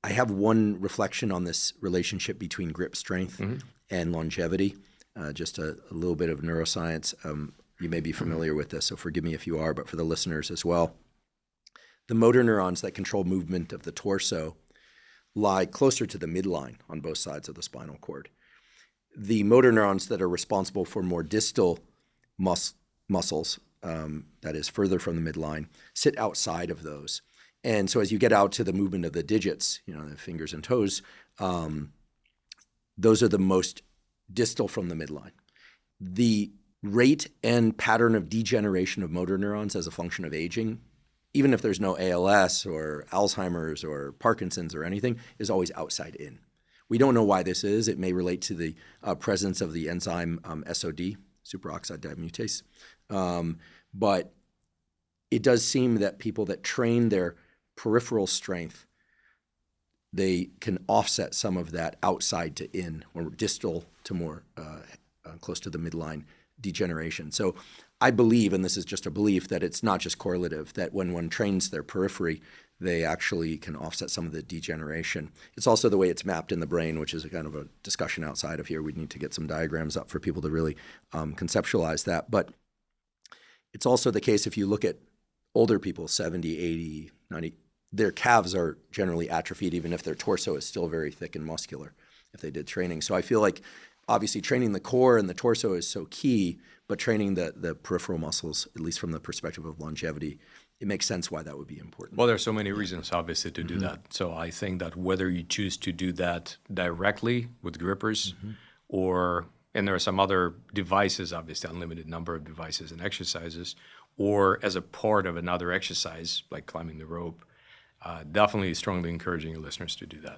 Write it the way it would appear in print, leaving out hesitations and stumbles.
I have one reflection on this relationship between grip strength and longevity. Just a little bit of neuroscience. You may be familiar with this, so forgive me if you are, but for the listeners as well. The motor neurons that control movement of the torso lie closer to the midline on both sides of the spinal cord. The motor neurons that are responsible for more distal muscles, that is further from the midline, sit outside of those. And so as you get out to the movement of the digits, the fingers and toes, those are the most distal from the midline. The rate and pattern of degeneration of motor neurons as a function of aging, even if there's no ALS or Alzheimer's or Parkinson's or anything, is always outside in. We don't know why this is. It may relate to the presence of the enzyme SOD, superoxide dismutase. But it does seem that people that train their peripheral strength, they can offset some of that outside to in or distal to more close to the midline degeneration. So I believe, and this is just a belief, that it's not just correlative, that when one trains their periphery, they actually can offset some of the degeneration. It's also the way it's mapped in the brain, which is a kind of a discussion outside of here. We'd need to get some diagrams up for people to really conceptualize that. But it's also the case if you look at older people, 70, 80, 90, their calves are generally atrophied, even if their torso is still very thick and muscular if they did training. So I feel like obviously training the core and the torso is so key, but training the peripheral muscles, at least from the perspective of longevity, it makes sense why that would be important. Well, there's so many reasons, obviously, to do that. So I think that whether you choose to do that directly with grippers and there are some other devices, obviously unlimited number of devices and exercises, or as a part of another exercise, like climbing the rope, definitely strongly encouraging your listeners to do that.